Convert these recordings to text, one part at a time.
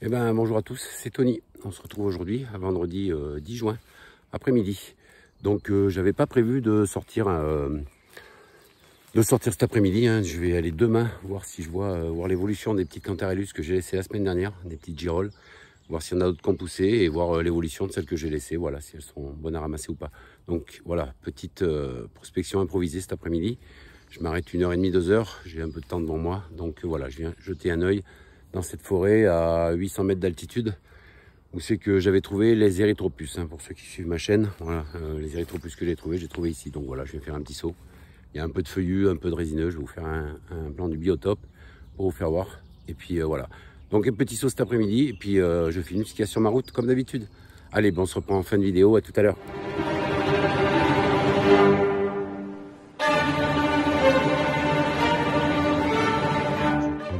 Eh ben bonjour à tous, c'est Tony. On se retrouve aujourd'hui, à vendredi 10 juin, après-midi. Donc j'avais pas prévu de sortir cet après-midi. Hein. Je vais aller demain voir si je vois voir l'évolution des petits Cantarellus que j'ai laissés la semaine dernière, des petites girolles. Voir s'il y en a d'autres qui ont poussé et voir l'évolution de celles que j'ai laissées. Voilà, si elles sont bonnes à ramasser ou pas. Donc voilà, petite prospection improvisée cet après-midi. Je m'arrête 1h30, 2h. J'ai un peu de temps devant moi. Donc voilà, je viens jeter un œil dans cette forêt à 800 mètres d'altitude où c'est que j'avais trouvé les érythropus. Hein, pour ceux qui suivent ma chaîne, voilà, les érythropus que j'ai trouvé ici. Donc voilà, je vais faire un petit saut. Il y a un peu de feuillus, un peu de résineux. Je vais vous faire un plan du biotope pour vous faire voir. Et puis voilà. Donc un petit saut cet après-midi. Et puis je filme ce qu'il y a sur ma route comme d'habitude. Allez, bon, on se reprend en fin de vidéo. À tout à l'heure.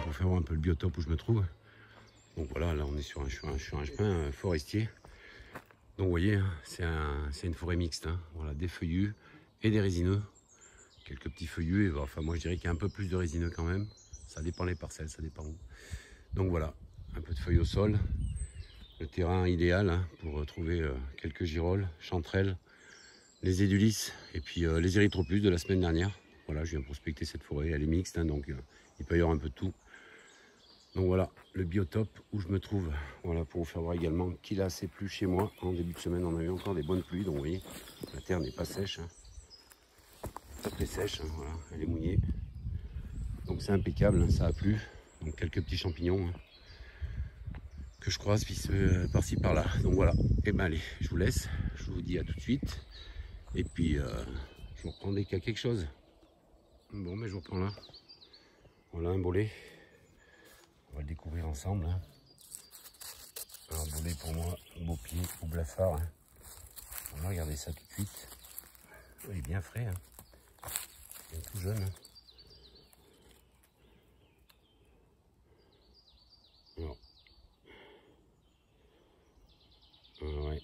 Pour faire voir un peu le biotope où je me trouve. Donc voilà, là on est sur un chemin forestier. Donc vous voyez, c'est une forêt mixte. Hein. Voilà, des feuillus et des résineux. Quelques petits feuillus. Et, enfin, moi je dirais qu'il y a un peu plus de résineux quand même. Ça dépend des parcelles, ça dépend où. Donc voilà, un peu de feuilles au sol. Le terrain idéal hein, pour trouver quelques girolles, chanterelles, les édulis et puis les érythropus de la semaine dernière. Voilà, je viens prospecter cette forêt, elle est mixte, hein, donc il peut y avoir un peu de tout. Donc voilà, le biotope où je me trouve. Voilà, pour vous faire voir également qu'il a assez plu chez moi. En début de semaine, on a eu encore des bonnes pluies, donc vous voyez, la terre n'est pas sèche. Hein. Très sèche, hein, voilà, elle est mouillée. Donc c'est impeccable, hein, ça a plu. Donc quelques petits champignons. Hein, que je croise par-ci par-là. Donc voilà, et ben allez, je vous laisse, je vous dis à tout de suite. Et puis je vous reprends dès qu'il y a quelque chose. Bon, mais je vous reprends là. Voilà un bolet. On va le découvrir ensemble. Hein. Un bolet pour moi, beau pied ou blafard. Hein. On va regarder ça tout de suite. Il est bien frais. Hein. Il est tout jeune. Hein. Alors. Ouais.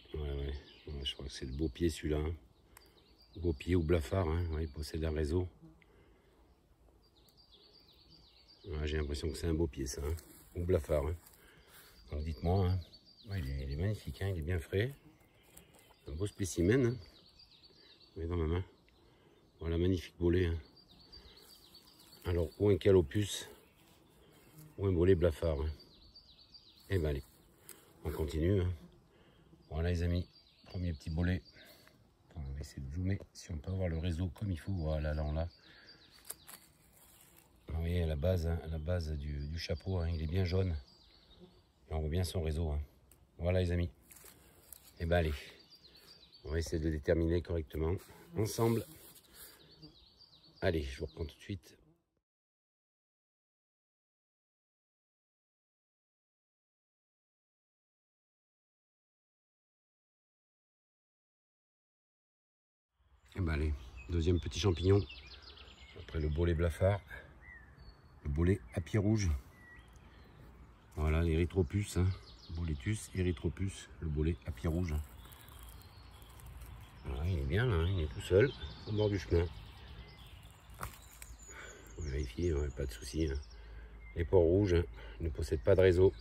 Je crois que c'est le beau pied celui-là. Hein. Beau pied ou blafard. Hein. Ouais, il possède un réseau. Ouais, j'ai l'impression que c'est un beau pied ça. Hein. Ou blafard. Hein. Donc dites-moi. Hein. Ouais, il est magnifique. Hein. Il est bien frais. Un beau spécimen. Hein. Vous voyez dans ma main. Voilà, magnifique bolet. Hein. Alors, ou un calopus, ou un bolet blafard. Hein. Et ben allez, on continue. Hein. Voilà les amis, premier petit bolet. On va essayer de zoomer si on peut avoir le réseau comme il faut. Voilà, là on l'a. Vous voyez à la base, hein, du chapeau, hein, il est bien jaune. Et on voit bien son réseau. Hein. Voilà les amis. Et ben allez, on va essayer de le déterminer correctement ensemble. Allez, je vous reprends tout de suite. Et ben allez, deuxième petit champignon. Après le bolet blafard, le bolet à pied rouge. Voilà l'érythropus, hein. Boletus, érythropus, le bolet à pied rouge. Voilà, il est bien là, hein. Il est tout seul au bord du chemin. On va vérifier, ouais, pas de souci. Hein. Les pores rouges, hein, ne possèdent pas de réseau.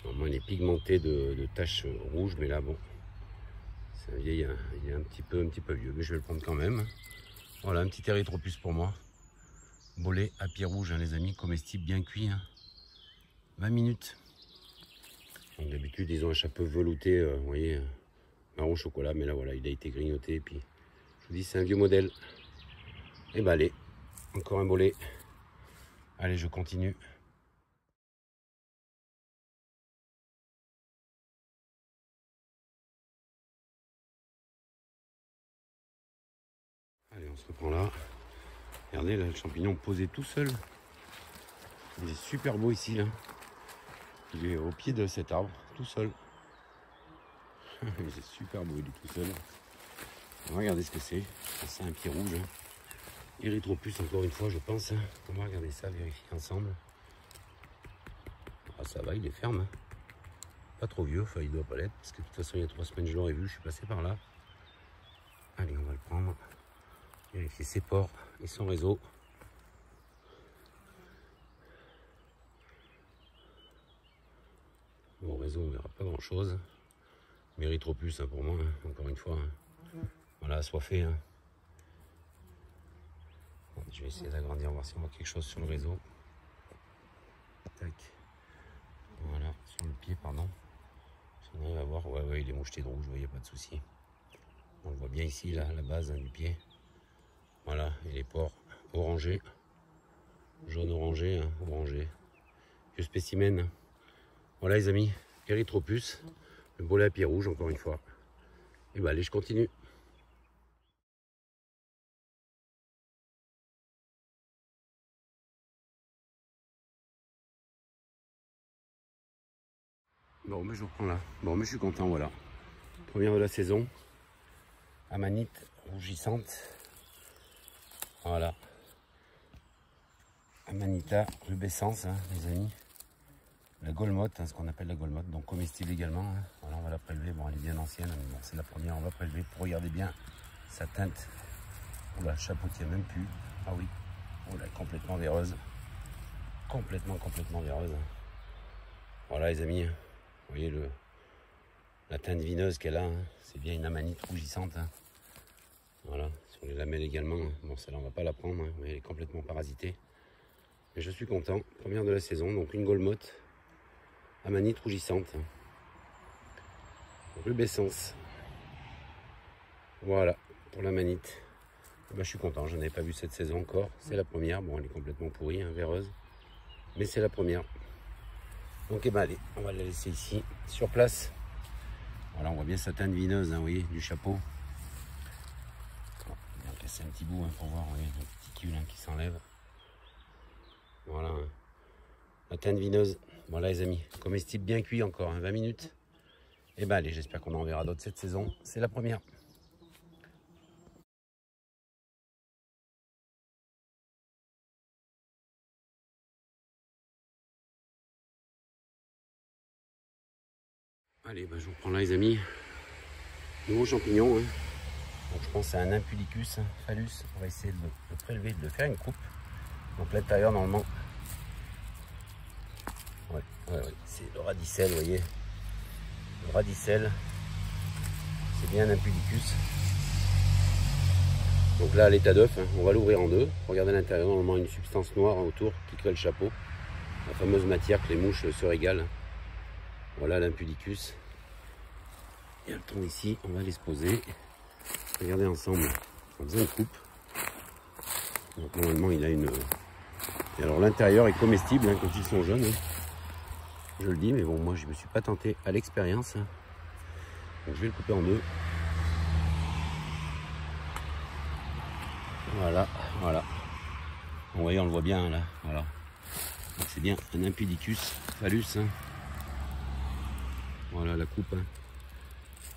Normalement, il est pigmenté de taches rouges, mais là, bon, c'est un vieil, hein, il est un petit peu vieux, mais je vais le prendre quand même. Voilà, un petit érythropus pour moi. Bolet à pied rouge, hein, les amis, comestible, bien cuit. Hein. 20 minutes. D'habitude, ils ont un chapeau velouté, vous voyez, marron chocolat, mais là, voilà, il a été grignoté. Et puis, je vous dis, c'est un vieux modèle. Et ben allez, encore un bolet. Allez, je continue. Allez, on se reprend là. Regardez, là, le champignon posé tout seul. Il est super beau ici, là. Il est au pied de cet arbre, tout seul. Il est super beau, il est tout seul. On va regarder ce que c'est. C'est un pied rouge. Hein. Érythropus, encore une fois, je pense. Hein. On va regarder ça, vérifier ensemble. Ah, ça va, il est ferme. Hein. Pas trop vieux, enfin, il doit pas l'être. Parce que de toute façon, il y a 3 semaines, je l'aurais vu, je suis passé par là. Allez, on va le prendre. Vérifier ses pores et son réseau. Au réseau, on verra pas grand chose. Mais Erythropus, hein, pour moi, hein, encore une fois. Hein. Voilà, assoiffé. Hein. Bon, je vais essayer d'agrandir, voir si on voit quelque chose sur le réseau. Tac. Voilà, sur le pied, pardon. Si on arrive à voir, ouais, il est moucheté de rouge, il n'y a pas de souci. On le voit bien ici, là, la base hein, du pied. Voilà, et les pores orangés. Jaune orangé, hein, orangé. Vieux spécimen. Voilà les amis, Erythropus, le bolet à pied rouge encore une fois. Et bah allez, je continue. Bon, mais je reprends là. Bon, mais je suis content, voilà. Première de la saison. Amanite rougissante. Voilà. Amanita rubescens, hein, les amis. La golmotte, hein, ce qu'on appelle la golmotte, donc comestible également. Hein. Voilà, on va la prélever. Bon, elle est bien ancienne, mais bon, c'est la première. On va prélever pour regarder bien sa teinte. Oula, chapeautier même plus. Ah oui. Oula, complètement véreuse. Complètement véreuse. Voilà les amis. Vous voyez la teinte vineuse qu'elle a. Hein. C'est bien une amanite rougissante. Hein. Voilà. Sur les lamelles également. Hein. Bon, celle-là, on va pas la prendre. Hein. Elle est complètement parasitée. Mais je suis content. Première de la saison. Donc une golmotte. Amanite rougissante. Rubescens. Voilà. Pour l'amanite. Bah, je suis content. Je n'en avais pas vu cette saison encore. C'est la première. Bon, elle est complètement pourrie, hein, véreuse. Mais c'est la première. Donc, eh ben, allez, on va la laisser ici, sur place. Voilà, on voit bien sa teinte vineuse, hein, vous voyez, du chapeau. Bon, on va casser un petit bout hein, pour voir, vous voyez, le cuticule hein, qui s'enlève. Voilà, hein. La teinte vineuse. Voilà, les amis, comestible bien cuit encore, hein, 20 minutes. Et ben, allez, j'espère qu'on en verra d'autres cette saison. C'est la première. Allez, ben, je vous reprends là, les amis. Nouveau champignon. Hein. Donc, je pense que c'est un Impulicus, hein, phallus. On va essayer de le prélever, de le faire une coupe. Donc, l'intérieur, normalement. Ouais, c'est le radicelle, vous voyez. Le radicelle. C'est bien un Impulicus. Donc là, à l'état d'œuf, hein, on va l'ouvrir en deux. Regardez à l'intérieur, normalement, une substance noire autour qui crée le chapeau. La fameuse matière que les mouches se régalent. Voilà l'Impulicus. Il y a le tronc ici, on va les se poser. Regardez ensemble, en faisant une coupe. Donc normalement il a une... Et alors l'intérieur est comestible hein, quand ils sont jeunes. Hein. Je le dis, mais bon moi je ne me suis pas tenté à l'expérience. Hein. Donc je vais le couper en deux. Voilà. Vous voyez, on le voit bien là. Voilà. C'est bien un Impulicus phallus. Hein. Voilà la coupe. Hein.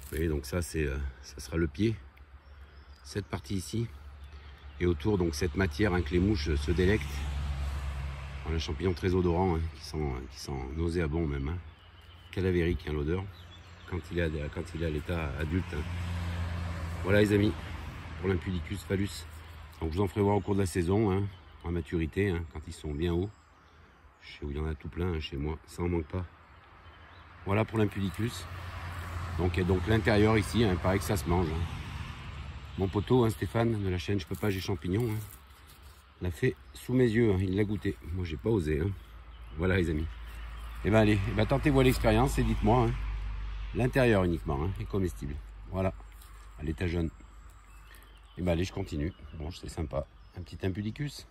Vous voyez, donc ça sera le pied. Cette partie ici. Et autour, donc cette matière hein, que les mouches se délectent. Voilà, un champignon très odorant, hein, qui sent nauséabond même. Hein. Cadavérique hein, l'odeur. Quand il est à l'état adulte. Hein. Voilà les amis, pour l'Impulicus phallus. Donc je vous en ferai voir au cours de la saison, hein, en maturité, hein, quand ils sont bien hauts. Je sais où il y en a tout plein hein, chez moi, ça en manque pas. Voilà pour l'Impulicus. Donc l'intérieur ici, hein, il paraît que ça se mange. Hein. Mon poteau, hein, Stéphane, de la chaîne Je peux pas, j'ai champignons, hein, l'a fait sous mes yeux, hein, il l'a goûté. Moi, j'ai pas osé. Hein. Voilà, les amis. Et ben allez, tentez-vous l'expérience et dites-moi. Hein, l'intérieur uniquement hein, est comestible. Voilà, à l'état jeune. Et ben allez, je continue. Bon, c'est sympa. Un petit Impulicus.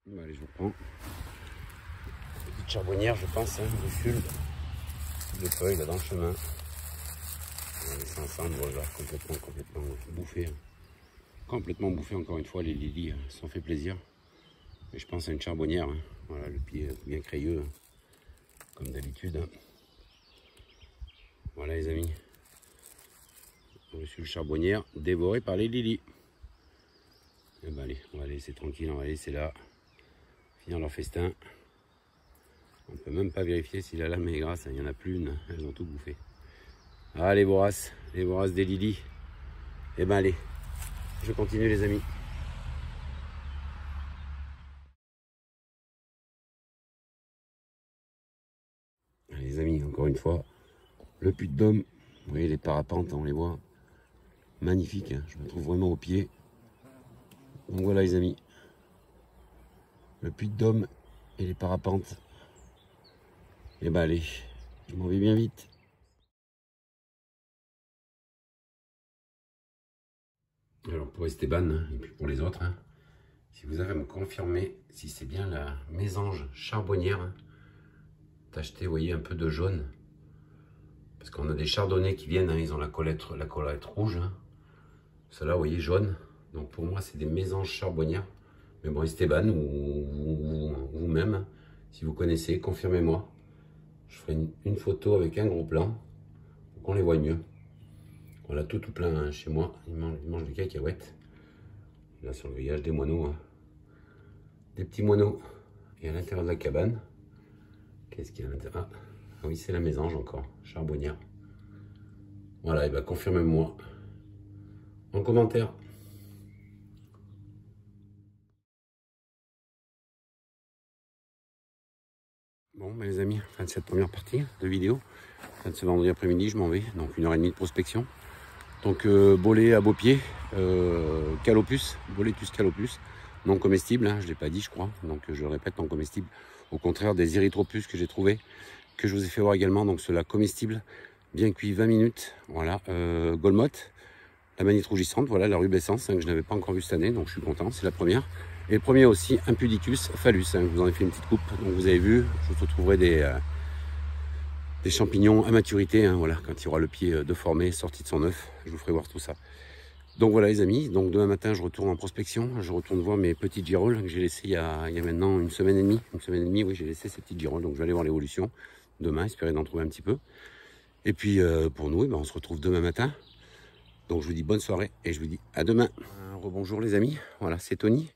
Ben allez, je vous reprends. Petite charbonnière, je pense, hein, de fulbe. De feuilles là dans le chemin. On va laisser ensemble, voilà, complètement bouffé. Hein. Complètement bouffé encore une fois, les lilies se sont fait plaisir. Et je pense à une charbonnière. Hein. Voilà, le pied bien crayeux, hein, comme d'habitude. Hein. Voilà les amis. Je suis le charbonnière dévoré par les lilies. Et ben allez, on va laisser tranquille, on va laisser là. Finir leur festin. On ne peut même pas vérifier si la lame est grasse, il n'y en a plus une, elles ont tout bouffé. Ah les voraces des lilies. Et ben allez, je continue les amis. Allez, les amis, encore une fois, le Puy de Dôme. Vous voyez les parapentes, on les voit. Magnifique, hein, je me trouve vraiment au pied. Donc voilà les amis. Le Puy de Dôme et les parapentes. Et bah allez, je m'en vais bien vite. Alors pour Esteban, hein, et puis pour les autres, hein, si vous avez à me confirmer si c'est bien la mésange charbonnière, hein, d'acheter, vous voyez, un peu de jaune. Parce qu'on a des chardonnays qui viennent, hein, ils ont la colette rouge. Hein. Ceux-là, vous voyez, jaune. Donc pour moi, c'est des mésanges charbonnières. Mais bon, Esteban ou vous-même, si vous connaissez, confirmez-moi. Je ferai une photo avec un gros plan pour qu'on les voit mieux. Voilà, tout plein hein, chez moi. Ils mangent des cacahuètes. Là, sur le grillage, des moineaux. Hein. Des petits moineaux. Et à l'intérieur de la cabane, qu'est-ce qu'il y a à l'intérieur? Ah oui, c'est la mésange encore, charbonnière. Voilà, et bien confirmez-moi en commentaire. Bon, ben les amis, fin de cette première partie de vidéo. Fin de ce vendredi après-midi, je m'en vais. Donc 1h30 de prospection. Donc bolet à beau pied, calopus, boletus calopus, non comestible, hein, je ne l'ai pas dit je crois. Donc je le répète, non comestible. Au contraire des erythropus que j'ai trouvé, que je vous ai fait voir également. Donc cela comestible, bien cuit 20 minutes. Voilà, Golmotte, la manite rougissante, voilà la rubescence hein, que je n'avais pas encore vue cette année. Donc je suis content, c'est la première. Et le premier aussi, Impudicus phallus, hein, je vous en ai fait une petite coupe. Donc vous avez vu, je vous retrouverai des champignons à maturité, hein, voilà, quand il y aura le pied déformé, sorti de son œuf, je vous ferai voir tout ça. Donc voilà les amis, donc demain matin je retourne en prospection, je retourne voir mes petites girolles que j'ai laissées il y a maintenant une semaine et demie, oui j'ai laissé ces petites girolles, donc je vais aller voir l'évolution demain, espérer d'en trouver un petit peu. Et puis pour nous, on se retrouve demain matin, donc je vous dis bonne soirée et je vous dis à demain. Rebonjour les amis, voilà c'est Tony,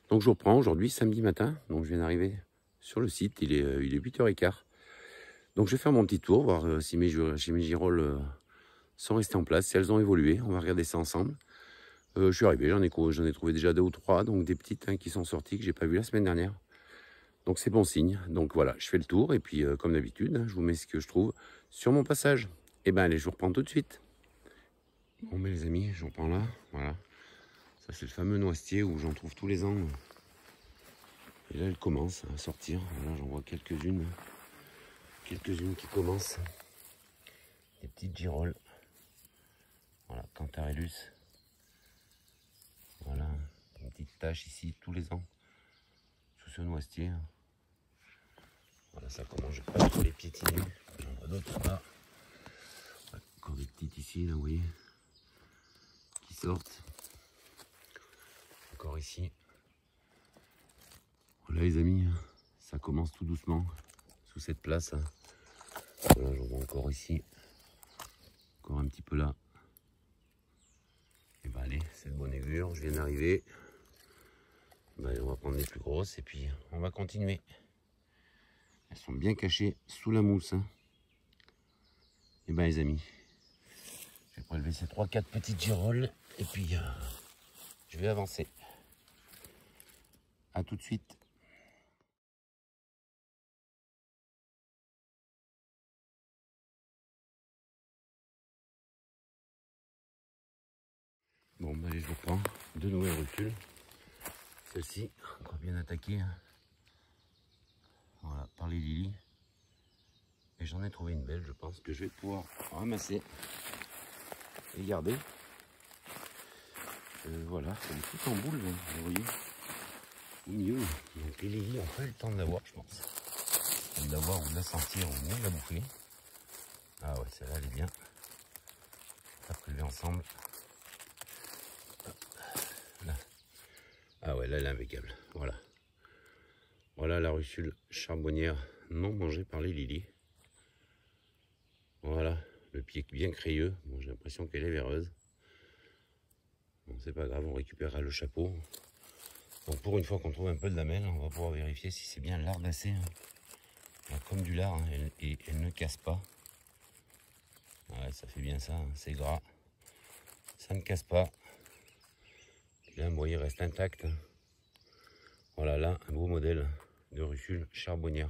donc je reprends aujourd'hui samedi matin, donc je viens d'arriver sur le site, il est 8h15. Donc je vais faire mon petit tour, voir si mes girolles sont restées en place, si elles ont évolué. On va regarder ça ensemble. Je suis arrivé, j'en ai trouvé déjà 2 ou 3, donc des petites hein, qui sont sorties que j'ai pas vues la semaine dernière. Donc c'est bon signe. Donc voilà, je fais le tour et puis comme d'habitude, hein, je vous mets ce que je trouve sur mon passage. Et ben allez, je vous reprends tout de suite. Bon mais les amis, je reprends là, voilà. Ça c'est le fameux noisetier où j'en trouve tous les ans. Et là elle commence à sortir. Voilà, j'en vois quelques-unes qui commencent. Des petites girolles. Voilà, Cantarellus. Voilà, une petite tache ici tous les ans. Sous ce noisetier. Voilà, ça commence, je pas trop les piétiner. J'en vois d'autres là. Ouais, encore des petites ici, là, vous voyez. Qui sortent. Encore ici. Voilà les amis, ça commence tout doucement. Sous cette place. Voilà, j'en vois encore ici. Encore un petit peu là. Et ben allez, c'est de bonne augure, je viens d'arriver. Ben, on va prendre les plus grosses et puis on va continuer. Elles sont bien cachées sous la mousse. Hein. Et ben les amis, je vais prélever ces 3-4 petites girolles et puis je vais avancer. A tout de suite. Bon ben allez, je reprends de nouvelles rutules. Celle-ci, encore bien attaquée. Hein. Voilà, par les lilies. Et j'en ai trouvé une belle, je pense, que je vais pouvoir ramasser et garder. Voilà, c'est tout en boule, hein, vous voyez, au milieu. Donc les lilies, on peut le temps de l'avoir, je pense. De l'avoir ou de la sentir ou de la bouffer. Ah ouais, celle-là, elle est bien. On va prélever ensemble. Là. Ah ouais, là, elle est impeccable. Voilà. Voilà la russule charbonnière non mangée par les lilies. Voilà, le pied bien crayeux. Bon, j'ai l'impression qu'elle est véreuse. Bon, c'est pas grave, on récupérera le chapeau. Donc pour une fois qu'on trouve un peu de lamelle, on va pouvoir vérifier si c'est bien lardacé. Hein. Comme du lard, hein, et elle ne casse pas. Ouais, ça fait bien ça, hein, c'est gras. Ça ne casse pas. Celui-là, vous voyez, reste intact. Voilà, là, un beau modèle de russule charbonnière.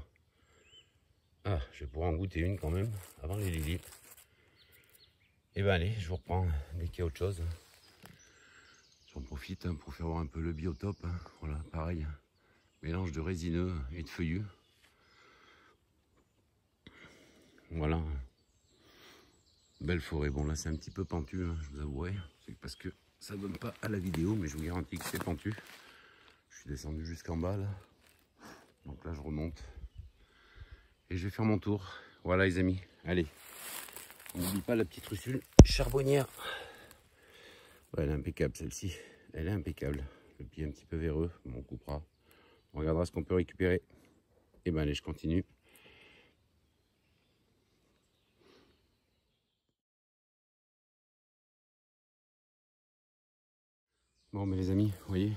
Ah, je vais pouvoir en goûter une quand même, avant les lilies. Et ben allez, je vous reprends dès qu'il y a autre chose. J'en profite hein, pour faire voir un peu le biotope. Hein. Voilà, pareil, mélange de résineux et de feuillus. Voilà, belle forêt. Bon là c'est un petit peu pentu, hein, je vous avouerai. C'est parce que ça donne pas à la vidéo, mais je vous garantis que c'est pentu. Je suis descendu jusqu'en bas là. Donc là je remonte. Et je vais faire mon tour. Voilà les amis, allez. On n'oublie pas la petite russule charbonnière. Ouais, elle est impeccable celle-ci. Elle est impeccable. Le pied un petit peu véreux, bon, on coupera. On regardera ce qu'on peut récupérer. Et ben allez, je continue. Bon mais les amis, vous voyez,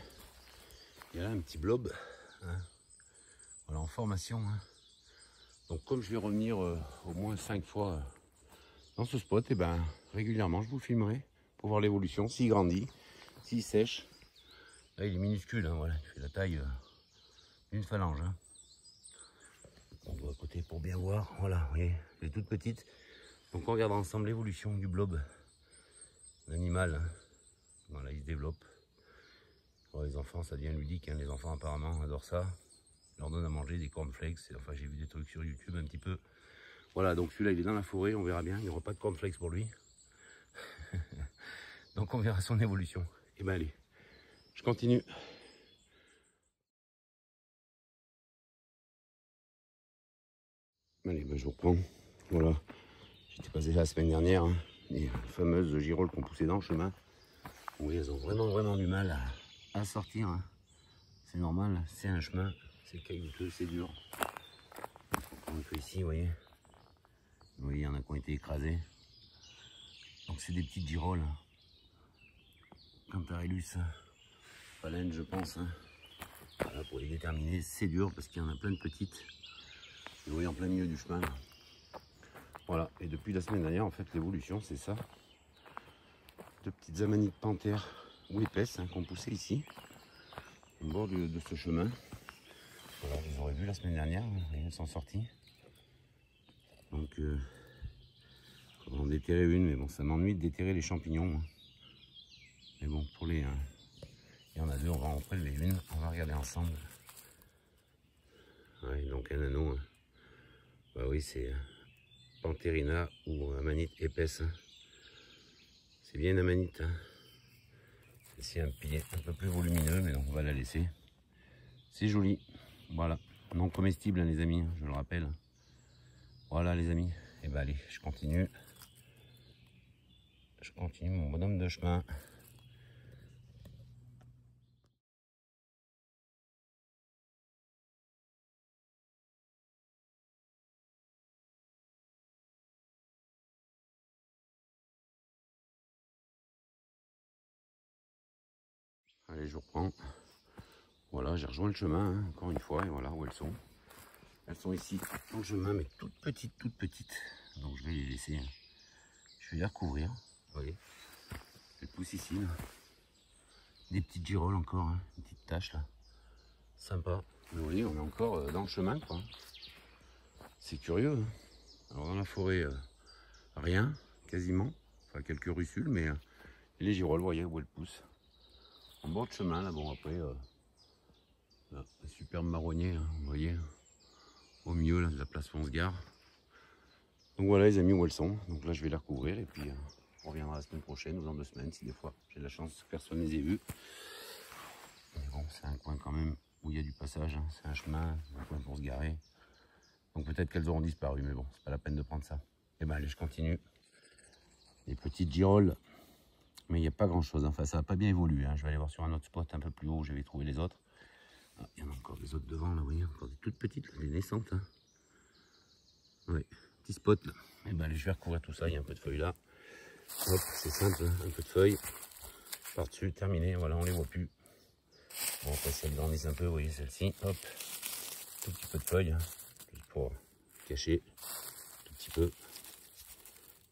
il y a là un petit blob. Hein. Voilà, en formation. Hein. Donc comme je vais revenir au moins 5 fois dans ce spot, et ben régulièrement je vous filmerai pour voir l'évolution, s'il grandit, s'il sèche. Là il est minuscule, hein, voilà, il fait la taille d'une phalange. Hein. On doit à côté pour bien voir, voilà, vous voyez, elle est toute petite. Donc on regardera ensemble l'évolution du blob, l'animal. Hein. Voilà, il se développe. Pour les enfants, ça devient ludique, hein. Les enfants apparemment adorent ça. Je leur donne à manger des cornflakes, enfin j'ai vu des trucs sur YouTube un petit peu. Voilà, donc celui-là il est dans la forêt, on verra bien, il n'y aura pas de cornflakes pour lui. Donc on verra son évolution. Et ben allez, je continue. Allez, ben je reprends. Voilà, j'étais passé la semaine dernière, hein, les fameuses girolles qu'on poussait dans le chemin. Oui, elles ont vraiment du mal à sortir. Hein. C'est normal, c'est un chemin, c'est caillouteux, c'est dur. Un peu ici, vous voyez. Vous voyez, il y en a qui ont été écrasés. Donc c'est des petites girolles. Hein. Cantarellus phalène, je pense. Hein. Voilà, pour les déterminer, c'est dur parce qu'il y en a plein de petites. Vous voyez, en plein milieu du chemin. Là. Voilà, et depuis la semaine dernière, en fait, l'évolution, c'est ça. Deux petites amanites panthères ou épaisses hein, qu'on poussait ici, au bord de ce chemin. Voilà, vous aurez vu la semaine dernière, hein, elles sont sorties. Donc, il faudra en déterrer une, mais bon, ça m'ennuie de déterrer les champignons. Hein. Mais bon, pour les... il y en a deux, on va en prélever une, on va regarder ensemble. Ouais, donc un anneau. Hein. Bah oui, c'est Pantherina ou amanite épaisse. Hein. C'est bien une amanite. Hein. C'est un pied un peu plus volumineux, mais donc on va la laisser. C'est joli. Voilà. Non comestible, hein, les amis, hein, je le rappelle. Voilà, les amis. Et ben allez, je continue. Je continue mon bonhomme de chemin. Allez, je reprends. Voilà, j'ai rejoint le chemin, hein, encore une fois, et voilà où elles sont. Elles sont ici, dans le chemin, mais toutes petites. Donc je vais les laisser. Hein. Je vais les recouvrir. Vous voyez, elles poussent ici. Là. Des petites girolles encore, hein, une petite tache là. Sympa. Mais vous voyez, on est encore dans le chemin, quoi. C'est curieux. Hein. Alors dans la forêt, rien, quasiment. Enfin, quelques russules, mais les girolles, vous voyez où elles poussent. En bord de chemin, là, bon, après, là, un superbe marronnier, hein, vous voyez, au milieu là, de la place où on se gare. Donc voilà, les amis, où elles sont. Donc là, je vais les recouvrir et puis on reviendra la semaine prochaine ou dans 2 semaines, si des fois j'ai de la chance, personne ne les ait vus. Mais bon, c'est un coin quand même où il y a du passage, hein. C'est un chemin, un coin pour se garer. Donc peut-être qu'elles auront disparu, mais bon, c'est pas la peine de prendre ça. Et ben allez, je continue. Les petites girolles. Mais il n'y a pas grand chose, enfin ça n'a pas bien évolué. Hein. Je vais aller voir sur un autre spot un peu plus haut où j'avais trouvé les autres. Ah, il y en a encore des autres devant là, vous voyez, encore des toutes petites, là, des naissantes. Hein. Oui, petit spot là. Et ben allez, je vais recouvrir tout ça, il y a un peu de feuilles là. Hop, c'est simple, hein. Un peu de feuilles. Par-dessus, terminé, voilà, on les voit plus. Bon, après si elles grandissent un peu, vous voyez celle-ci, hop, tout petit peu de feuilles, hein. Juste pour cacher, tout petit peu.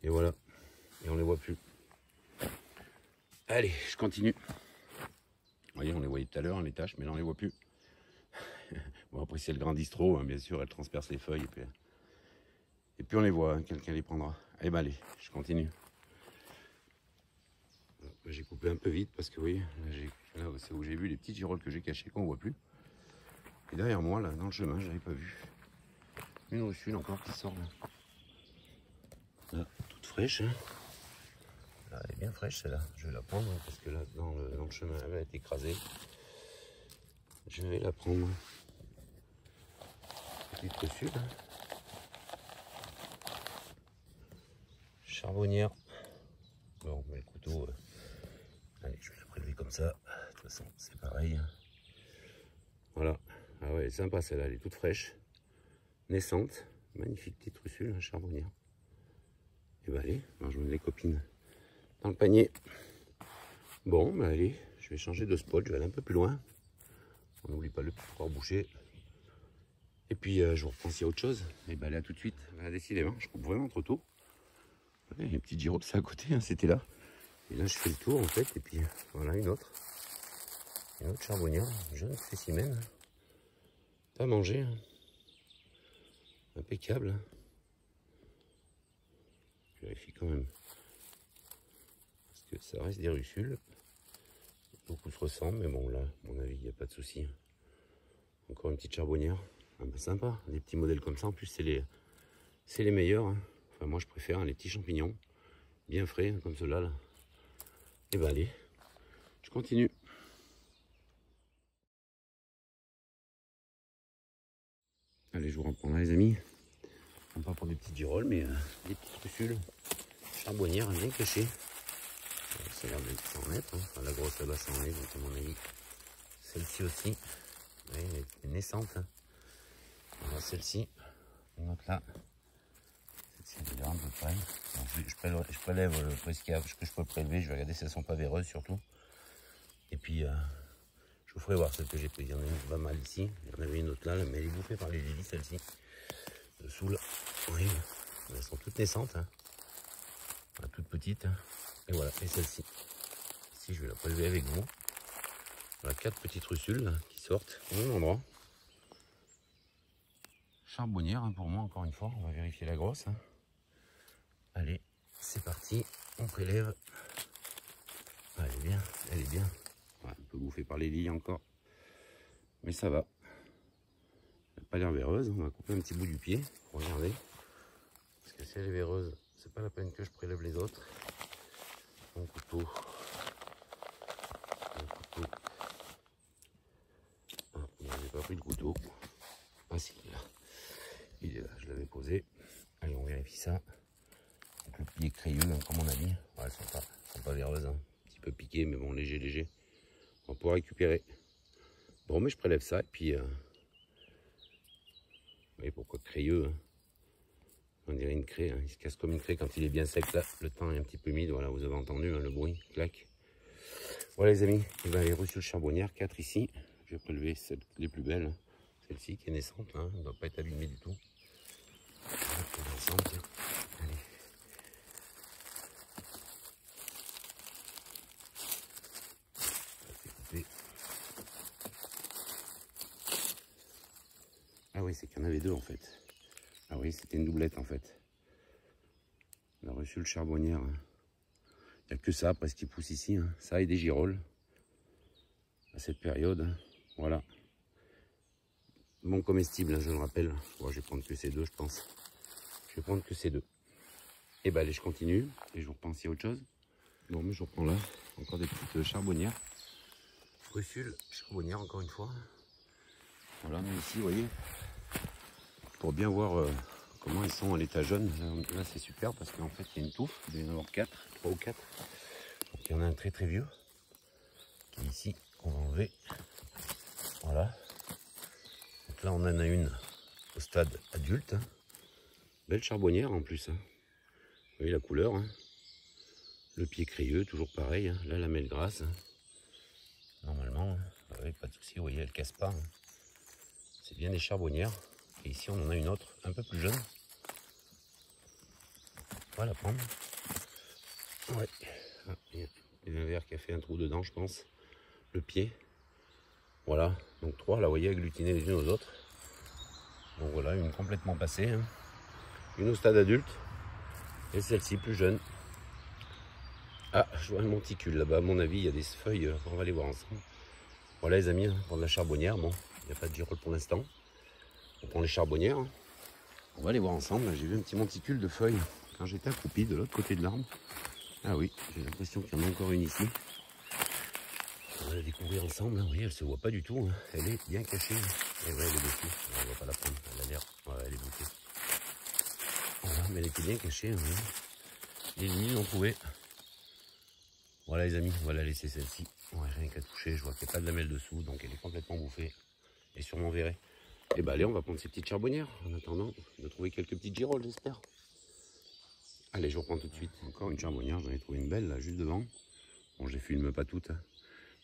Et voilà, et on les voit plus. Allez, je continue. voyez, on les voyait tout à l'heure, les taches, mais là on les voit plus. Bon, après si elles grandissent trop, hein, bien sûr, elles transpercent les feuilles et puis on les voit, hein, quelqu'un les prendra. Eh ben allez, je continue. J'ai coupé un peu vite parce que vous voyez, là c'est où j'ai vu les petites girolles que j'ai cachées, qu'on voit plus. Et derrière moi, là, dans le chemin, j'avais pas vu. Une russule encore qui sort là. Là, toute fraîche. Hein. Là, elle est bien fraîche celle-là. Je vais la prendre hein, parce que là, dans le chemin, elle va être écrasée. Je vais la prendre. Petite russule. Hein. Charbonnière. Bon, mais le couteau. Allez, je vais la prélever comme ça. De toute façon, c'est pareil. Voilà. Ah ouais, elle est sympa celle-là. Elle est toute fraîche. Naissante. Magnifique petite russule, hein, charbonnière. Et bah allez, je mets les copines dans le panier. Bon, bah allez, je vais changer de spot. Je vais aller un peu plus loin. On n'oublie pas le petit trou bouché. Et puis je vous reprends s'il y a autre chose. Et bah allez, à tout de suite. Bah, décidément, je coupe vraiment trop tôt. Il y a une petite girole, c'est à côté, hein, c'était là. Et là, je fais le tour en fait. Et puis voilà, une autre charbonnière, jeune spécimen. Pas manger. Hein. Impeccable. Hein. Je vérifie quand même. Parce que ça reste des russules. Beaucoup se ressemblent, mais bon, là, à mon avis, il n'y a pas de souci. Encore une petite charbonnière. Ah bah, sympa, des petits modèles comme ça. En plus, c'est les meilleurs. Hein. Enfin, moi, je préfère hein, les petits champignons. Bien frais, hein, comme ceux-là. Là. Et ben, allez, je continue. Allez, je vous reprends là, les amis. Non pas pour des petites girolles, mais des petites russules. Charbonnières, bien cachées. Ça a l'air d'être 100 mètres. Hein. Enfin, la grosse là-bas, 100 mètres, donc à mon avis. Celle-ci aussi. Oui, elle est naissante. Hein. Voilà, celle-ci. Une autre là. Celle-ci, elle est un peu près. Je prélève le ce que je peux prélever. Je vais regarder si elles sont pas véreuses surtout. Et puis, je vous ferai voir celle que j'ai prise. Il y en a une pas mal ici. Il y en avait une autre là, mais elle est bouffée par les lilies, celle-ci. Dessous là. Oui, elles sont toutes naissantes. Hein. Voilà, toutes petites. Hein. Et voilà, et celle-ci. Ici, je vais la prélever avec vous. Voilà, 4 petites russules là, qui sortent au même endroit. Charbonnière hein, pour moi, encore une fois. On va vérifier la grosse. Hein. Allez, c'est parti. On prélève. Ah, elle est bien, elle est bien. Ouais, un peu bouffée par les lits encore. Mais ça va. Elle n'a pas l'air véreuse. On va couper un petit bout du pied. Regardez. Parce que si elle est véreuse, c'est pas la peine que je prélève les autres. Mon couteau. Ah, j'ai pas pris le couteau. Ah si, là. Il est là, je l'avais posé. Allez, on vérifie ça. Donc, le pied crayeux, hein, comme on a dit. Ouais, elles sont pas véreuses. Hein. Un petit peu piqué, mais bon, léger. On va pouvoir récupérer. Bon, mais je prélève ça. Et puis, vous voyez pourquoi crayeux hein. On dirait une craie. Hein. Il se casse comme une craie quand il est bien sec. Là, le temps est un petit peu humide. Voilà, vous avez entendu hein, le bruit. Clac. Voilà, les amis. Et ben, les russules charbonnières, 4 ici. Je vais prélever celles les plus belles. Hein. Celle-ci qui est naissante. Hein. Elle ne doit pas être abîmée du tout. Ensemble, tiens. Allez. Ah oui, c'est qu'il y en avait deux en fait. Ah oui, c'était une doublette en fait. La russule charbonnière. Hein. Il n'y a que ça presque qui pousse ici. Hein. Ça et des girolles. À cette période. Hein. Voilà. Bon comestible, hein, je le rappelle. Bon, je vais prendre que ces deux, je pense. Je vais prendre que ces deux. Et ben allez, je continue. Et je vous reprends s'il y a autre chose. Bon, mais je reprends là. Encore des petites charbonnières. Russule charbonnière, encore une fois. Voilà, mais ici, vous voyez, pour bien voir comment ils sont à l'état jaune, là c'est super parce qu'en fait il y a une touffe, il doit y en avoir 4, 3 ou 4. Donc il y en a un très vieux qui est ici, qu'on va enlever. Voilà. Donc là on en a une au stade adulte. Hein. Belle charbonnière en plus. Hein. Vous voyez la couleur. Hein. Le pied crayeux, toujours pareil. Hein. Là la mêle grasse. Hein. Normalement, ouais, pas de souci, vous voyez, elle casse pas. Hein. C'est bien des charbonnières. Et ici, on en a une autre, un peu plus jeune. On va la prendre. Ouais. Ah, il y a un verre qui a fait un trou dedans, je pense. Le pied. Voilà, donc 3 là, vous voyez, agglutinées les unes aux autres. Donc voilà, une complètement passée, hein. Une au stade adulte, et celle-ci plus jeune. Ah, je vois un monticule là-bas, à mon avis, il y a des feuilles, on va les voir ensemble. Voilà les amis, pour de la charbonnière, bon, il n'y a pas de girole pour l'instant. On prend les charbonnières, hein. On va les voir ensemble. J'ai vu un petit monticule de feuilles quand j'étais accroupi de l'autre côté de l'arbre. Ah oui, j'ai l'impression qu'il y en a encore une ici. On va la découvrir ensemble, hein. Vous voyez, elle se voit pas du tout, hein. Elle est bien cachée. Et ouais, elle est dessus, on va pas la prendre, elle a l'air, ouais, elle est bloquée. Voilà, mais elle était bien cachée, hein. Les nuits, on pouvait. Voilà les amis, on va la laisser celle-ci. Ouais, rien qu'à toucher, je vois qu'il n'y a pas de lamelle dessous, donc elle est complètement bouffée. Et sûrement verrée. Et bah allez, on va prendre ces petites charbonnières, en attendant de trouver quelques petites girolles, j'espère. Allez, je reprends tout de suite. Encore une charbonnière, j'en ai trouvé une belle, là, juste devant. Bon, je les filme pas toutes, hein.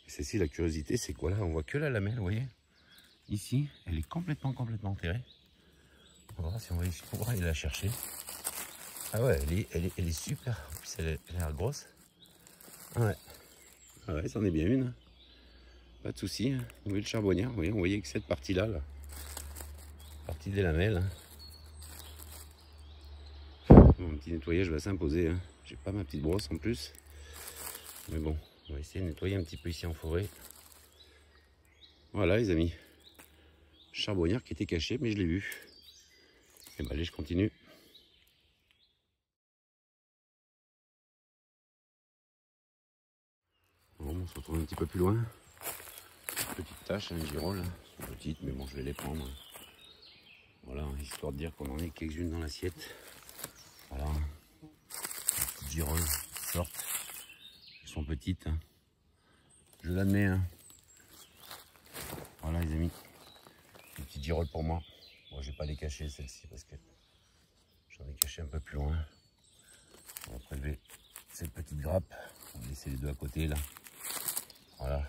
Celle-ci, la curiosité, c'est quoi là? On voit que la lamelle, vous voyez? Ici, elle est complètement enterrée. On va voir si on va ici pour aller la chercher. Ah ouais, elle est super. En plus, elle a l'air grosse. Ouais. Ah ouais, c'en est bien une. Pas de souci. Nouvelle charbonnière. Vous voyez, on voyait que cette partie-là, là. Partie des lamelles. Mon petit nettoyage va s'imposer, hein. J'ai pas ma petite brosse en plus. Mais bon, on va essayer de nettoyer un petit peu ici en forêt. Voilà les amis. Charbonnière qui était cachée, mais je l'ai vue. Et bah allez, je continue. Bon, on se retrouve un petit peu plus loin. Petite tache, une girole. Petite, mais bon, je vais les prendre. Voilà, histoire de dire qu'on en est quelques-unes dans l'assiette. Voilà. Petites girolles sortent. Elles sont petites, hein. Je l'admets, hein. Voilà les amis. Une petite girole pour moi. Bon, je vais pas les cacher celle-ci parce que j'en ai caché un peu plus loin. On va prélever cette petite grappe. On va laisser les deux à côté là. Voilà.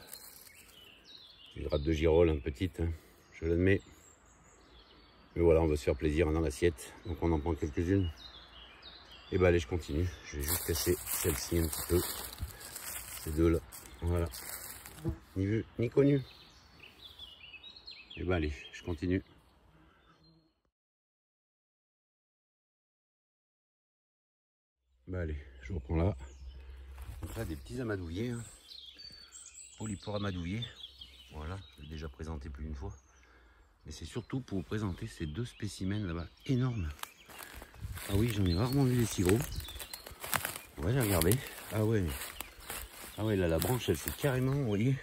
Une grappe de girole, hein, petite, hein. Je l'admets. Mais voilà, on va se faire plaisir dans l'assiette. Donc on en prend quelques-unes. Et bah allez, je continue. Je vais juste casser celle-ci un petit peu. Ces deux là. Voilà. Ni vu, ni connu. Et bah allez, je continue. Bah allez, je reprends là. Donc là, des petits amadouillés, hein. Polypore amadouillé. Voilà, je l'ai déjà présenté plus d'une fois. Mais c'est surtout pour vous présenter ces deux spécimens là-bas énormes. Ah oui, j'en ai rarement vu des si gros. On va les regarder. Ah ouais. Ah ouais, là, la branche, elle s'est carrément, vous voyez.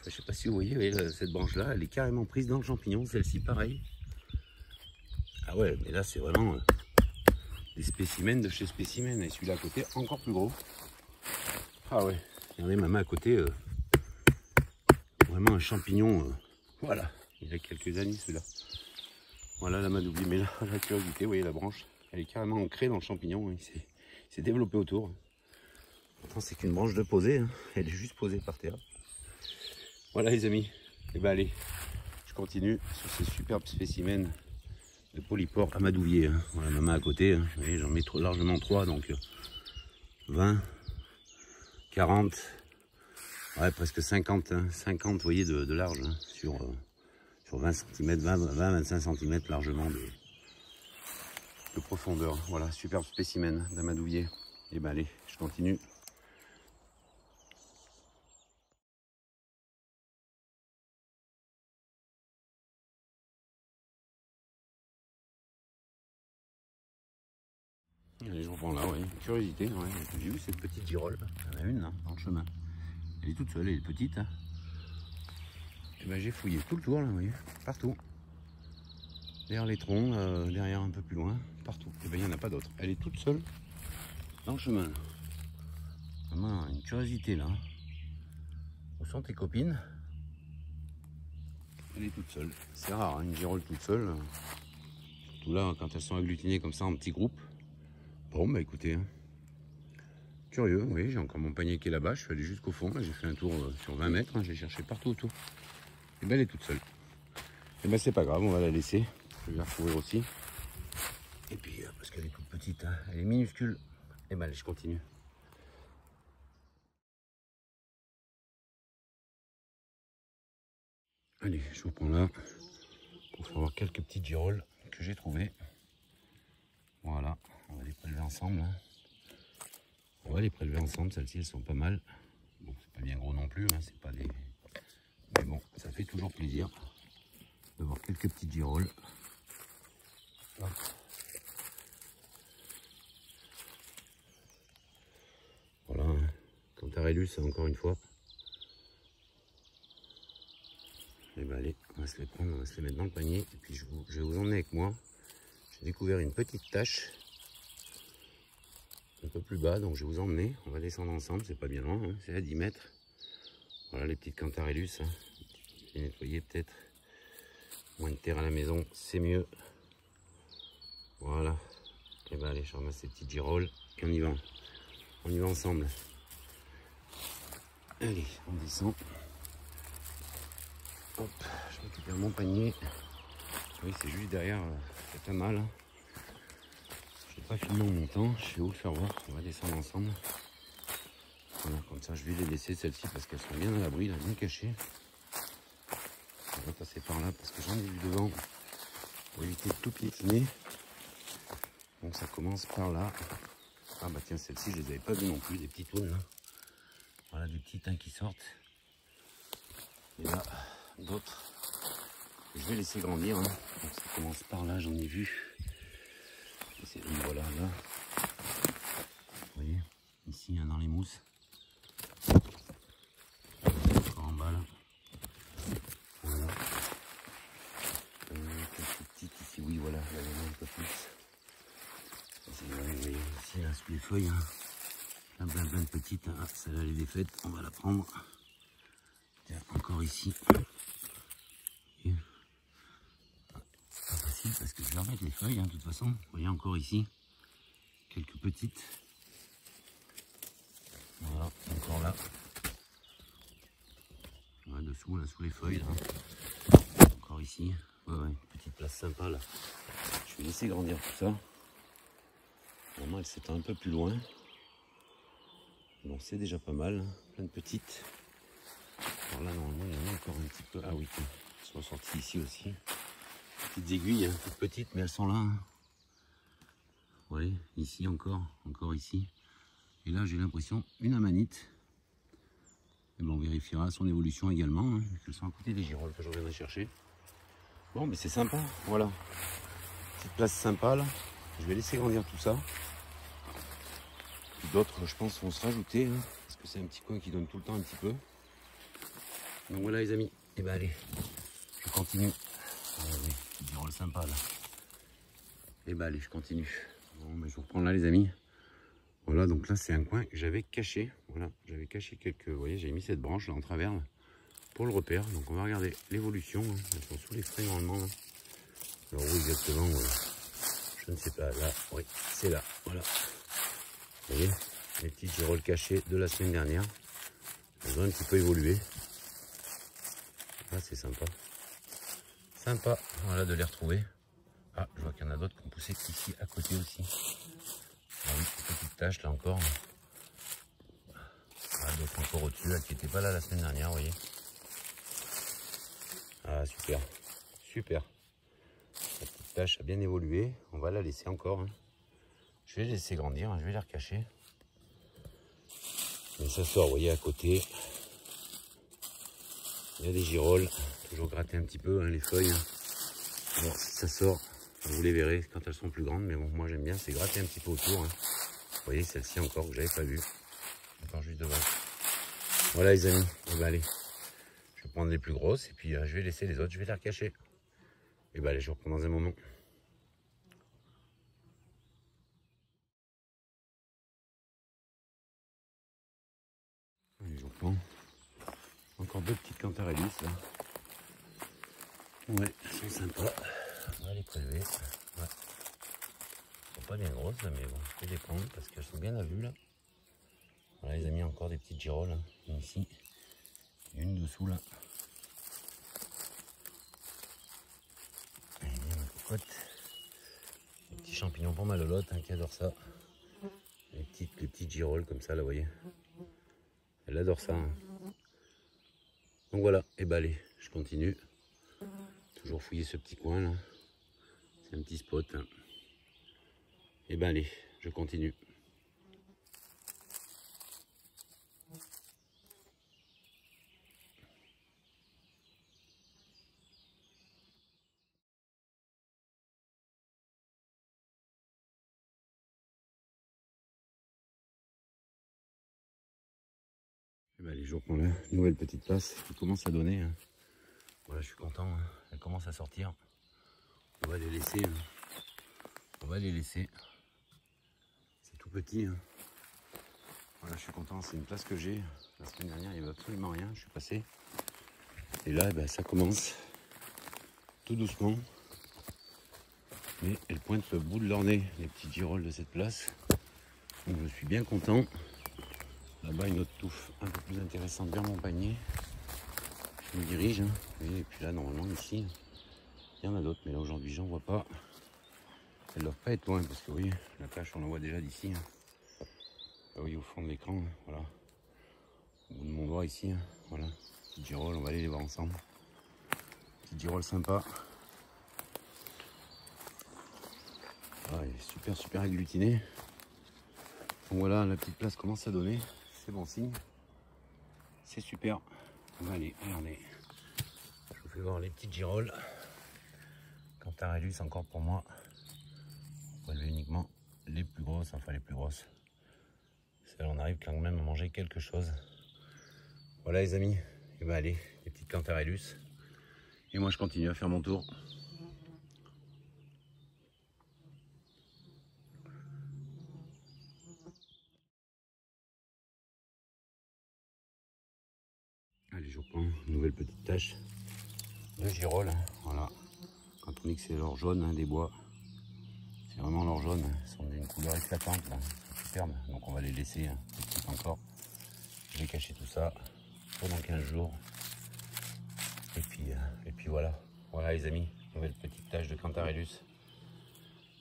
Enfin, je sais pas si vous voyez, là, cette branche-là, elle est carrément prise dans le champignon. Celle-ci, pareil. Ah ouais, mais là, c'est vraiment des spécimens de chez spécimens. Et celui-là à côté, encore plus gros. Ah ouais, regardez ma main à côté. Vraiment un champignon. Voilà, il y a quelques années celui-là. Voilà la madoubi, mais là, la curiosité, vous voyez la branche, elle est carrément ancrée dans le champignon. Il s'est développé autour. Pourtant, c'est qu'une branche de posée, hein. Elle est juste posée par terre. Voilà les amis, et ben allez, je continue sur ces superbes spécimens de polypore amadouvier, hein. Voilà ma main à côté, hein. Vous voyez, j'en mets largement 3, donc 20, 40, ouais, presque 50, hein. 50, vous voyez, de large, hein, sur 20 cm, 20-25 cm largement de profondeur. Voilà, superbe spécimen d'amadouvier. Et ben allez, je continue. Allez, je reprends là, ouais. Curiosité, ouais. J'ai vu cette petite girole. Il y en a une là, dans le chemin. Elle est toute seule, elle est petite, hein. Et ben j'ai fouillé tout le tour là, vous voyez, partout. Derrière les troncs, derrière un peu plus loin, partout. Et ben il n'y en a pas d'autres. Elle est toute seule dans le chemin. Vraiment une curiosité là. Où sont tes copines? Elle est toute seule. C'est rare, hein, une girole toute seule. Surtout là, quand elles sont agglutinées comme ça en petits groupes. Bon, bah écoutez, hein. Curieux, oui, j'ai encore mon panier qui est là-bas. Je suis allé jusqu'au fond. J'ai fait un tour sur 20 mètres. Hein, j'ai cherché partout autour. Et ben elle est toute seule. Et ben c'est pas grave, on va la laisser. Je vais la retrouver aussi. Et puis, parce qu'elle est toute petite, hein, elle est minuscule. Et ben allez, je continue. Allez, je vous reprends là pour faire voir quelques petites girolles que j'ai trouvées. Voilà, on va les prélever ensemble. Hein. On va les prélever ensemble, celles-ci elles sont pas mal. Bon, c'est pas bien gros non plus, hein, c'est pas des... Mais bon, ça fait toujours plaisir de voir quelques petites girolles. Hop. Voilà, hein. Cantarellus encore une fois. Et ben allez, on va se les prendre, on va se les mettre dans le panier. Et puis je vais vous emmener avec moi. J'ai découvert une petite tache un peu plus bas, donc je vais vous emmener. On va descendre ensemble, c'est pas bien loin, hein, c'est à 10 mètres. Voilà les petites Cantarellus. Hein. Les nettoyer peut-être. Moins de terre à la maison, c'est mieux. Voilà. Et ben allez, je ramasse ces petites girolles et on y va. On y va ensemble. Allez, on descend. Hop, je récupère mon panier. Oui, c'est juste derrière, c'est pas mal. Hein. Je n'ai pas filmé en montant, je vais vous le faire voir. On va descendre ensemble. Voilà, comme ça je vais les laisser celles-ci parce qu'elles sont bien à l'abri, bien cachées. On va passer par là parce que j'en ai vu devant pour éviter de tout piétiner. Donc ça commence par là. Ah bah tiens, celles-ci je les avais pas vues non plus, des petites tounes là. Voilà des petites qui sortent. Et là, d'autres. Je vais laisser grandir. Hein. Donc ça commence par là, j'en ai vu. Et voilà, là. Vous voyez, ici, hein, dans les mousses. Encore en bas là. Voilà. Quelques petites ici, oui, voilà, là, il y en a un peu plus. Vous voyez, ici, là, sous les feuilles. Hein. Plein de petites. Hein. Celle-là, elle est défaite, on va la prendre. Tiens, encore ici. Pas facile parce que je vais remettre les feuilles, hein, de toute façon. Vous voyez encore ici, quelques petites. Voilà, encore là. Ouais, dessous, là, sous les feuilles. Là. Encore ici. Ouais, petite place sympa là. Je vais laisser grandir tout ça. Normalement, elle s'étend un peu plus loin. Bon, c'est déjà pas mal. Hein. Plein de petites. Alors là, normalement, il y en a encore un petit peu. Ah oui, elles sont sorties ici aussi. Petites aiguilles, hein, toutes petites, mais elles sont là. Hein. Vous voyez, ici encore ici. Et là, j'ai l'impression une amanite. Et bon, on vérifiera son évolution également. Hein, elles sont à côté des girolles que je reviendrai chercher. Bon, mais c'est sympa, voilà. Petite place sympa là. Je vais laisser grandir tout ça. D'autres, je pense, vont se rajouter. Hein, parce que c'est un petit coin qui donne tout le temps un petit peu. Donc voilà les amis. Et ben allez, je continue. Allez, petite girole sympa là. Et ben allez, je continue. Bon, ben, je vous reprends là les amis. Voilà, donc là c'est un coin que j'avais caché. Voilà, j'avais caché quelques. Vous voyez, j'ai mis cette branche là en travers là, pour le repère. Donc on va regarder l'évolution. Hein. Elles sont sous les feuilles normalement. Là. Alors où exactement, voilà. Je ne sais pas. Là, oui, c'est là. Voilà. Vous voyez, les petites girolles cachées de la semaine dernière. Elles ont un petit peu évolué. Ah, c'est sympa. Sympa, voilà, de les retrouver. Ah, je vois qu'il y en a d'autres qui ont poussé ici à côté aussi. Ah oui, petite tache là encore. Ah, d'autres encore au-dessus, qui n'étaient pas là la semaine dernière, vous voyez. Ah, super. Super. La petite tache a bien évolué. On va la laisser encore. Hein. Je vais les laisser grandir, hein. Je vais les recacher. Mais ça sort, vous voyez, à côté. Il y a des girolles. Toujours gratter un petit peu, hein, les feuilles. Hein. Alors, si ça sort, vous les verrez quand elles sont plus grandes. Mais bon, moi j'aime bien, c'est gratter un petit peu autour. Hein. Vous voyez, celle-ci encore que j'avais pas vue. Encore juste devant. Voilà les amis. Et ben, allez. Je vais prendre les plus grosses et puis je vais laisser les autres, je vais les recacher. Et ben allez, je reprends dans un moment. Allez, je reprends. Encore deux petites Cantarellus là. Ouais, elles sont sympas. On va les prélever. Ouais. Elles sont pas bien grosses là, mais bon, je vais les prendre parce qu'elles sont bien à vue là. Voilà les amis, encore des petites girolles. Hein. Une ici. Et une dessous là. Allez, bien ma cocotte. Des petits champignons pour ma lolotte hein, qui adore ça. Les petites girolles comme ça là, vous voyez. Elle adore ça. Hein. Donc voilà, et bah allez, je continue. Toujours fouiller ce petit coin là. C'est un petit spot. Hein. Et ben allez, je continue. Et ben allez, je reprends la nouvelle petite place qui commence à donner. Hein. Voilà, je suis content. Hein. Elle commence à sortir. On va les laisser. Hein. On va les laisser. C'est tout petit. Hein. Voilà, je suis content. C'est une place que j'ai. La semaine dernière, il n'y avait absolument rien. Je suis passé. Et là, ben, ça commence tout doucement. Mais elles pointent le bout de leur nez, les petits girolles de cette place. Donc je suis bien content. Là-bas, une autre touffe un peu plus intéressante vers mon panier. Je me dirige. Hein. Et puis là, normalement, ici, il y en a d'autres. Mais là, aujourd'hui, j'en vois pas. Elles ne doivent pas être loin parce que, oui, la cache, on la voit déjà d'ici. Hein. Là, oui, au fond de l'écran, hein. Voilà. Au bout de mon doigt ici, hein. Voilà. Petite girolle, on va aller les voir ensemble. Petite girolle sympa. Ah, il est super agglutiné. Donc voilà, la petite place commence à donner. C'est bon signe. C'est super. On va aller, regardez. Je vous fais voir les petites girolles. Cantarellus encore pour moi. On va lever uniquement les plus grosses, enfin les plus grosses. Celles on arrive quand même à manger quelque chose. Voilà les amis. Et ben allez, les petites Cantarellus. Et moi je continue à faire mon tour. Allez, je reprends une nouvelle petite tâche de girolles. Voilà. Quand on dit que c'est l'or jaune hein, des bois, c'est vraiment l'or jaune. Ils sont d'une couleur éclatante, superbe. Donc on va les laisser un petit peu encore. Je vais cacher tout ça pendant 15 jours. Et puis voilà. Voilà les amis, nouvelle petite tâche de Cantarellus.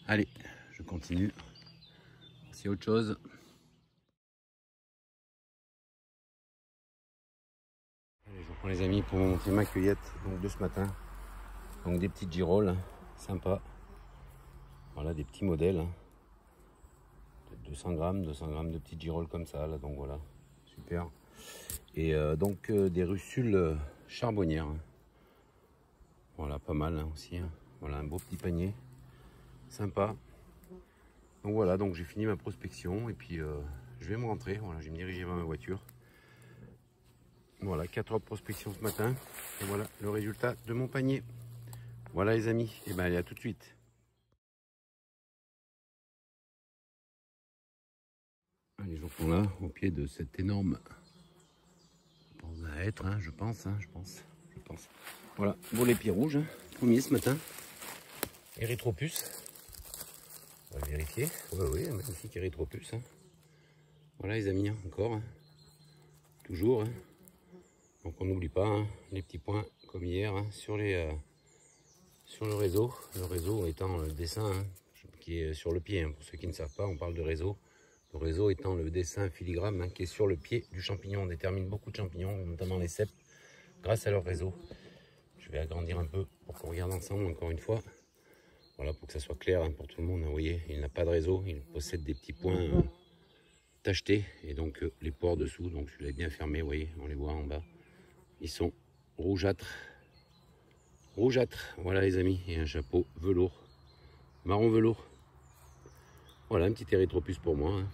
Allez, je continue. S'il y a autre chose. Allez, je reprends les amis pour vous montrer ma cueillette donc, de ce matin. Donc des petites girolles, sympa. Voilà, des petits modèles. Hein. 200 grammes de petites girolles comme ça. Là, donc voilà, super. Et donc des russules charbonnières. Hein. Voilà, pas mal hein, aussi. Hein. Voilà, un beau petit panier. Sympa. Donc voilà, donc j'ai fini ma prospection et puis je vais me rentrer. Voilà, je vais me diriger vers ma voiture. Voilà, 4 heures de prospection ce matin. Et voilà le résultat de mon panier. Voilà les amis, et ben allez, à tout de suite. Allez, je reprends là, au pied de cette énorme à être, hein, je pense. Voilà, bon les pieds rouges, hein, premier ce matin. Érythropus. On va vérifier. Oui, magnifique Érythropus. Hein. Voilà les amis, hein, encore. Hein. Toujours. Hein. Donc on n'oublie pas hein, les petits points comme hier hein, sur le réseau. Le réseau étant le dessin hein, qui est sur le pied. Hein. Pour ceux qui ne savent pas, on parle de réseau. Le réseau étant le dessin filigrane hein, qui est sur le pied du champignon. On détermine beaucoup de champignons, notamment les cèpes, grâce à leur réseau. Je vais agrandir un peu pour qu'on regarde ensemble encore une fois. Voilà, pour que ça soit clair hein, pour tout le monde. Hein. Vous voyez, il n'a pas de réseau, il possède des petits points tachetés. Et donc les pores dessous, donc je l'ai bien fermé, vous voyez, on les voit en bas. Ils sont rougeâtres. Rougeâtres, voilà les amis. Et un chapeau velours, marron velours. Voilà, un petit Érythropus pour moi. Hein.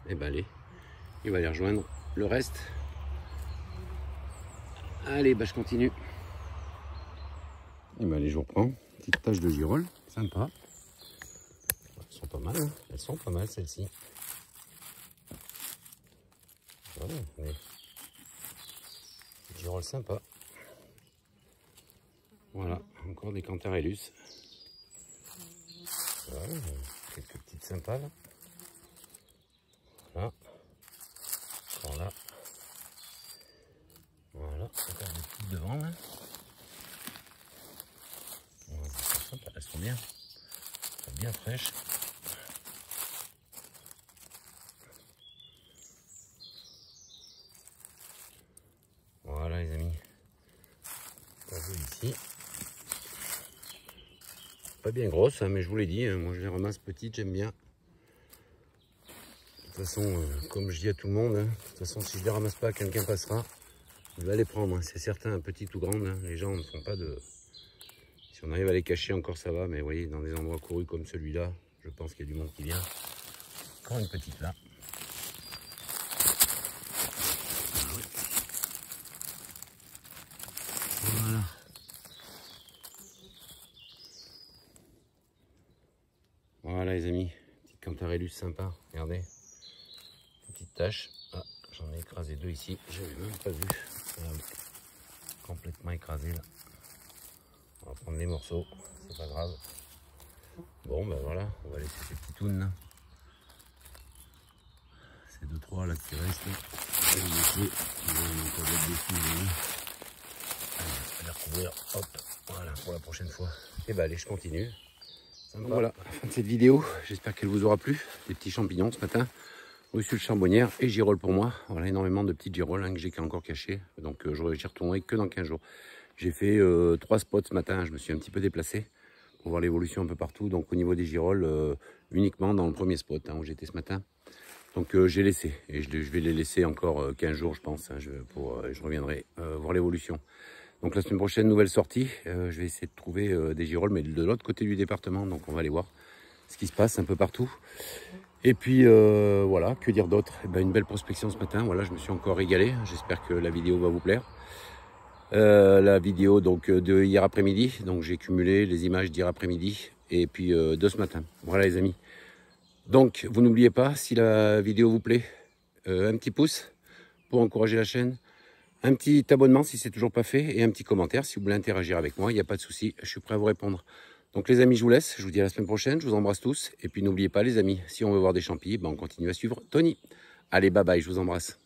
Et ben allez, il va aller rejoindre le reste. Allez, bah je continue. Et ben allez, je reprends. Petite tache de girolles, sympa. Elles sont pas mal, hein. Elles sont pas mal celles-ci. Voilà, girolles sympa. Voilà, encore des Cantarellus. Voilà, quelques petites sympas là. Voilà. Encore là. Voilà, encore des petites devant là. Voilà, sympa. Elles sont bien. Elles sont bien fraîches. Voilà les amis. Donc ici. Pas bien grosse, hein, mais je vous l'ai dit, hein, moi je les ramasse petites, j'aime bien. De toute façon, comme je dis à tout le monde, hein, de toute façon si je les ramasse pas, quelqu'un passera. Il va les prendre, hein, c'est certain, petites ou grandes. Hein, les gens ne font pas de... Si on arrive à les cacher encore ça va, mais vous voyez, dans des endroits courus comme celui-là, je pense qu'il y a du monde qui vient. Encore une petite là. Voilà. Voilà les amis, petite Cantarellus sympa, regardez. Petite tache. Ah, j'en ai écrasé deux ici, je n'avais même pas vu. Complètement écrasé là. On va prendre des morceaux, c'est pas grave. Bon ben voilà, on va laisser ces petits tounes là. Ces 2-3 là qui restent. On va les laisser. On va mettre dessus. On va les recouvrir. Hop, voilà pour la prochaine fois. Et ben allez, je continue. Donc voilà, fin de cette vidéo. J'espère qu'elle vous aura plu. Des petits champignons ce matin. Russul charbonnière et girolles pour moi. Voilà, énormément de petites girolles hein, que j'ai encore cachées. Donc j'y retournerai que dans 15 jours. J'ai fait 3 spots ce matin. Je me suis un petit peu déplacé pour voir l'évolution un peu partout. Donc au niveau des girolles, uniquement dans le premier spot hein, où j'étais ce matin. Donc j'ai laissé. Et je vais les laisser encore 15 jours je pense. Hein, je reviendrai voir l'évolution. Donc la semaine prochaine, nouvelle sortie. Je vais essayer de trouver des girolles, mais de l'autre côté du département. Donc on va aller voir ce qui se passe un peu partout. Et puis voilà, que dire d'autre? Eh ben, une belle prospection ce matin. Voilà, je me suis encore régalé. J'espère que la vidéo va vous plaire. La vidéo donc de hier après-midi. Donc j'ai cumulé les images d'hier après-midi et puis de ce matin. Voilà les amis. Donc vous n'oubliez pas, si la vidéo vous plaît, un petit pouce pour encourager la chaîne. Un petit abonnement si c'est toujours pas fait et un petit commentaire si vous voulez interagir avec moi, il n'y a pas de souci, je suis prêt à vous répondre. Donc les amis, je vous laisse, je vous dis à la semaine prochaine, je vous embrasse tous. Et puis n'oubliez pas les amis, si on veut voir des champis, ben on continue à suivre Tony. Allez, bye bye, je vous embrasse.